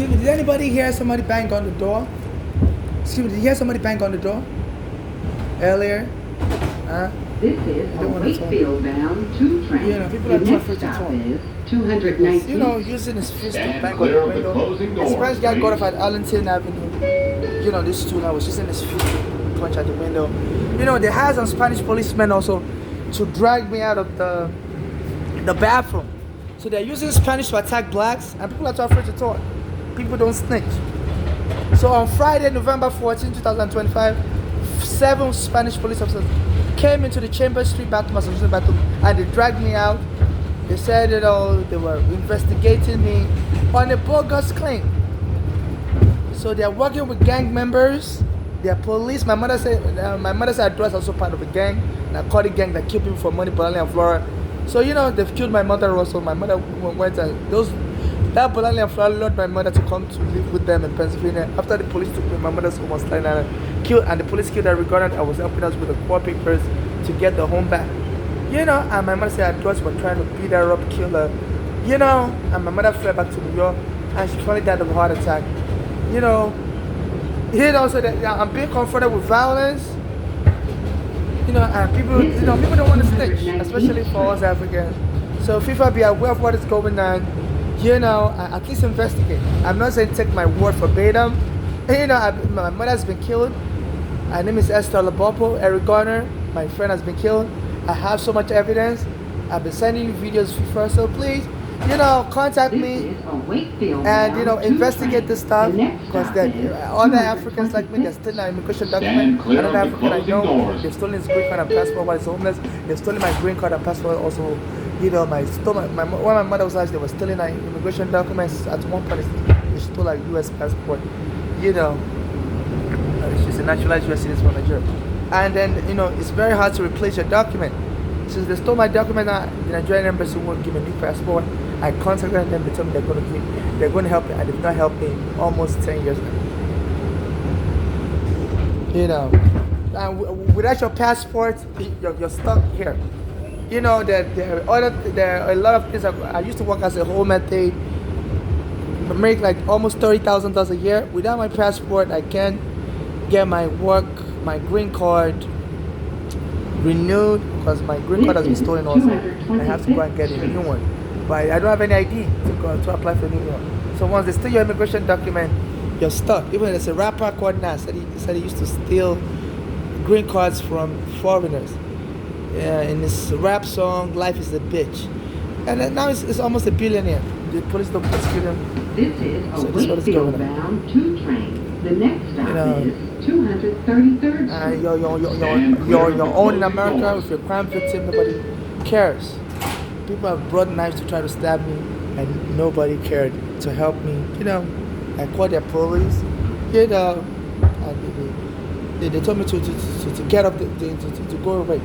Excuse me, did anybody hear somebody bang on the door? Excuse me, did you hear somebody bang on the door earlier? Huh? This is a Wakefield bound 2 train. You know, people the are too next afraid to stop talk. is 219. You know, using his fist to bang on the window. This French guy got off at Arlington Avenue. You know, this stool, I was using his fist to punch at the window. You know, they had some Spanish policemen also to drag me out of the bathroom. So they're using Spanish to attack blacks, and people are too afraid to talk. People don't snitch. So on Friday, November 14, 2025, 7 Spanish police officers came into the Chambers Street bathroom, and they dragged me out. They said, you know, they were investigating me on a bogus claim. So they're working with gang members. They're police. My mother said I was also part of a gang, a narcotic gang that killed people for money, Bolali and Flora. So you know, they've killed my mother also. My mother went and that Bolali and Flora lured my mother to come to live with them in Pennsylvania. After the police took me, my mother's home was lying and killed, and the police killed her regarding I was helping us with the court papers to get the home back. You know, and my mother said her daughters were trying to beat her up, kill her. You know, and my mother fled back to New York, and she finally died of a heart attack. You know, also that I'm being confronted with violence. You know, and people don't want to snitch, especially for us Africans. So FIFA, be aware of what is going on. You know, at least investigate. I'm not saying take my word verbatim. You know, my mother has been killed. Her name is Esther Labopo. Eric Garner, my friend, has been killed. I have so much evidence. I've been sending you videos, FIFA. So please, you know, contact me and, you know, investigate this stuff, because other Africans like me, they're still an immigration document. Another African I know, they've stolen his green card and passport while he's homeless. They've stolen my green card and passport also. You know, when my mother was alive, they were stealing my immigration documents. At one point, they stole a U.S. passport. You know, she's a naturalized U.S. citizen from Nigeria. And then, you know, it's very hard to replace your document. Since they stole my document, the Nigerian embassy won't give me a new passport. I contacted them. They told me they're going to help me, and they've not helped me almost 10 years now. You know, and without your passport, you're stuck here. You know that there are a lot of things. I used to work as a home aide, make like almost $30,000 a year. Without my passport, I can't get my work, my green card renewed, because my green card has been stolen also. I have to go and get a new one, but I don't have any ID to apply for a new one. So once they steal your immigration document, you're stuck. Even there's a rapper called Nas said he used to steal green cards from foreigners. In this rap song, "Life is a Bitch," and then now it's almost a billionaire. The police don't prosecute him. This is a Wakefield bound 2 train. The next stop is 233rd. You're own in America. If you're a crime victim, nobody cares. People have brought knives to try to stab me, and nobody cared to help me. You know, I called their police. You know, and they told me to get up, to go away.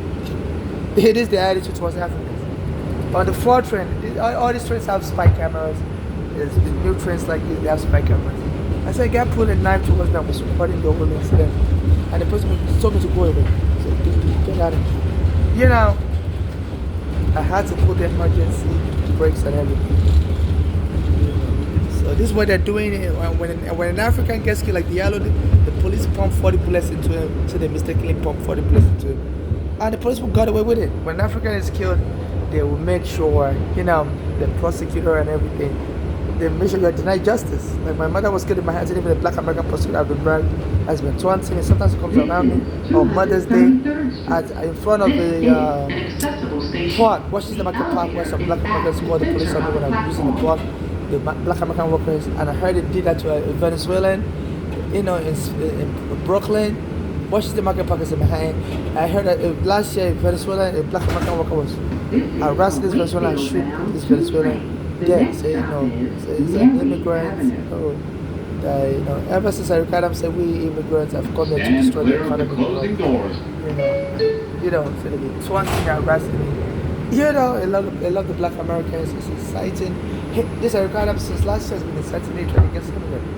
It is the attitude towards Africans. On the 4 train, all these trains have spy cameras. There's new trains like this, they have spy cameras. I said, "Guy pulled a knife towards me. I was recording the whole incident, and the person told me to go away. I said, get out of here." You know, I had to put the emergency brakes and everything. So this is what they're doing. When an African gets killed, like Diallo, the police pump 40 bullets into him, so they mistakenly pump 40 bullets into him. And the police got away with it. When an African is killed, they will make sure, you know, the prosecutor and everything, they make sure you're denied justice. Like my mother was killed in my hands, even the black American prosecutor has been taunting me. Sometimes he comes around me on Mother's Day in front of the park, Washington Market Park, where some black Americans called the police on me when I was using the park, the black American workers. And I heard they did that to a Venezuelan, you know, in Brooklyn. Washington Market Park is in my hand. I heard that last year in Venezuela, a black American worker was harassing this Venezuelan and shoot this Venezuelan dead. Say, you know, it's an immigrant. You know, ever since Eric Adams said we immigrants have come here to destroy the economy. You know, so they one thing harassing me. You know, a lot of the black Americans is inciting. This Eric Adams since last year has been inciting hatred against immigrants.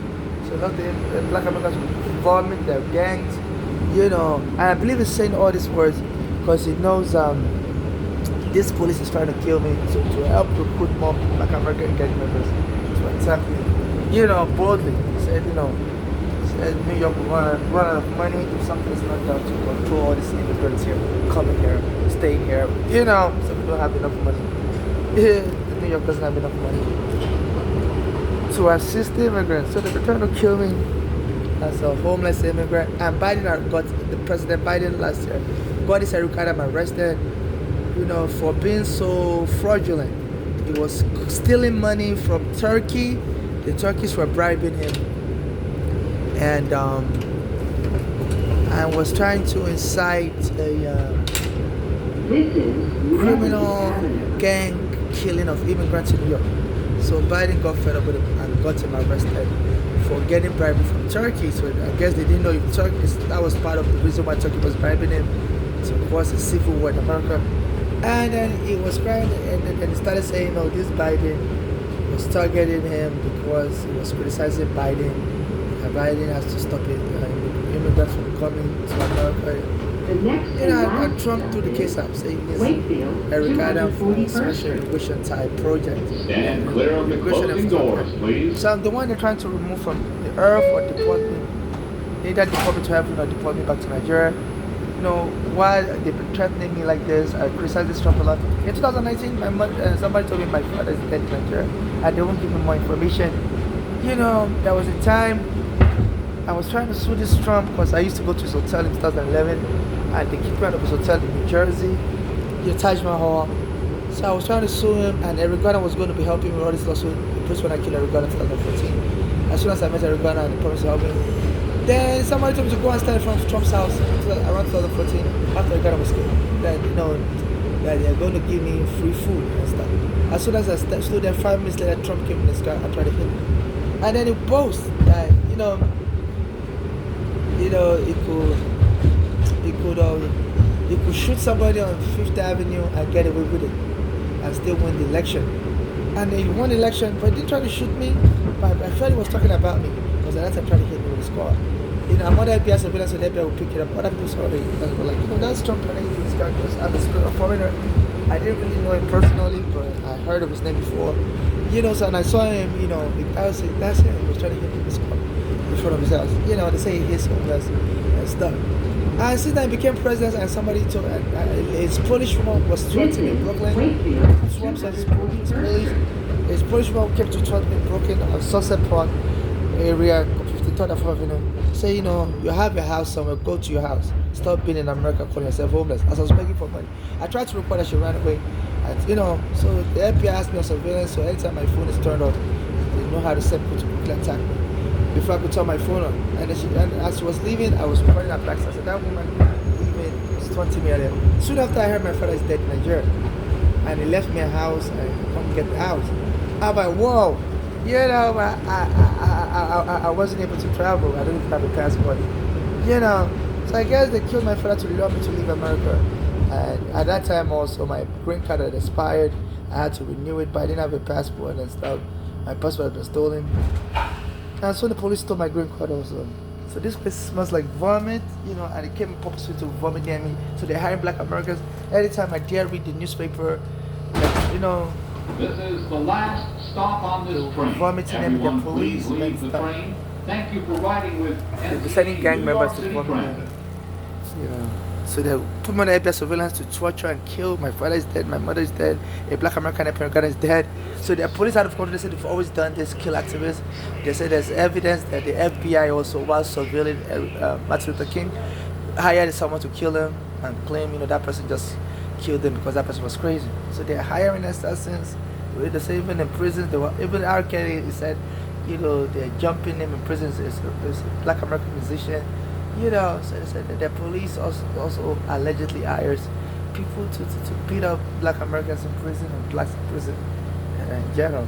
So a lot of the black Americans involvement, their gangs. You know, and I believe he's saying all these words because he knows this police is trying to kill me to help recruit more black American gang members to attack me. boldly. He said, New York will run out of money if something is not done to control all these immigrants here, coming here, staying here. So we don't have enough money. New York doesn't have enough money to assist the immigrants. So they're trying to kill me as a homeless immigrant. And President Biden last year got this Eric Adam arrested, for being so fraudulent. He was stealing money from Turkey. The Turkeys were bribing him, and was trying to incite a criminal gang killing of immigrants in New York. So Biden got fed up with him and got him arrested for getting bribery from Turkey. So I guess they didn't know if that was part of the reason why Turkey was bribing him to cause a civil war in America. And then he was crying, and then he started saying, this Biden was targeting him because he was criticizing Biden. And Biden has to stop it, immigrants from coming to America. And Trump threw the case up, saying this Eric Adam for a special immigration type project. Stand clear of the closing doors, please. So I'm the one they're trying to remove from the earth or deport me. Either deport me to heaven or deport me back to Nigeria. Why they've been threatening me like this. I criticized this Trump a lot. In 2019, somebody told me my father is dead in Nigeria, and they won't give me more information. There was a time I was trying to sue this Trump because I used to go to his hotel in 2011, and they kicked me out of his hotel in New Jersey, Taj Mahal. So I was trying to sue him, and Eric Garner was going to be helping me with all this lawsuit. The place when I killed Eric Garner in 2014. As soon as I met Eric Garner, they promised to help me. Then somebody told me to go and stand in front of Trump's house around 2014 after Eric Garner was killed. That they're going to give me free food and stuff. As soon as I stood there, 5 minutes later, Trump came in his car and tried to hit me. And then he boasts that he could shoot somebody on Fifth Avenue and get away with it and still win the election. And he won the election, but he didn't try to shoot me. But I felt he was talking about me because at that time he tried to hit me with his car. I'm other FBI surveillance, so the FBI will pick it up. Other people saw it and were like, that's Trump and his car because I'm a foreigner. I didn't really know him personally, but I heard of his name before. So and I saw him, I was like, that's him. He was trying to hit me with his car in front of his house. They say he hits homeless and stuff. And since I became president, and somebody told his Polish woman was threatening in Brooklyn. Trump said his Polish woman kept to threatening in Brooklyn on Sunset Park area, 53rd and 4th Avenue. Say, you have a house somewhere, go to your house. Stop being in America calling yourself homeless. As I was begging for money, I tried to report that she ran away. And, so the FBI asked me on surveillance, so anytime my phone is turned off, they know how to send people to quickly attack me before I could turn my phone on. And as she was leaving, I was recording her back. So I said, that woman leaving was 20 million. Soon after I heard my father is dead in Nigeria, and he left me a house and come get the house. I'm like, whoa, I wasn't able to travel. I didn't have a passport. So I guess they killed my father to lure me to leave America. And at that time also, my green card had expired. I had to renew it, but I didn't have a passport and stuff. My passport had been stolen. And so the police stole my green card also. So this place smells like vomit, and they came purposely to vomit near me. So they're hiring black Americans. Anytime I dare read the newspaper, This is the last stop on this train. Vomiting Everyone, the police please leave the and stuff. train. Thank you for riding with They're sending gang New York members to City vomit. Transit. So they put me on the FBI surveillance to torture and kill. My father is dead, my mother is dead, a black American American is dead. So the police out of control, they said they've always done this, kill activists. They said there's evidence that the FBI also, while surveilling Martin Luther King, hired someone to kill him and claim, that person just killed him because that person was crazy. So they're hiring assassins. They say even in prisons, even R. Kelly, he said, they're jumping him in prisons. It's a black American musician. So they said that the police also allegedly hires people to beat up black Americans in prison and blacks in prison in general.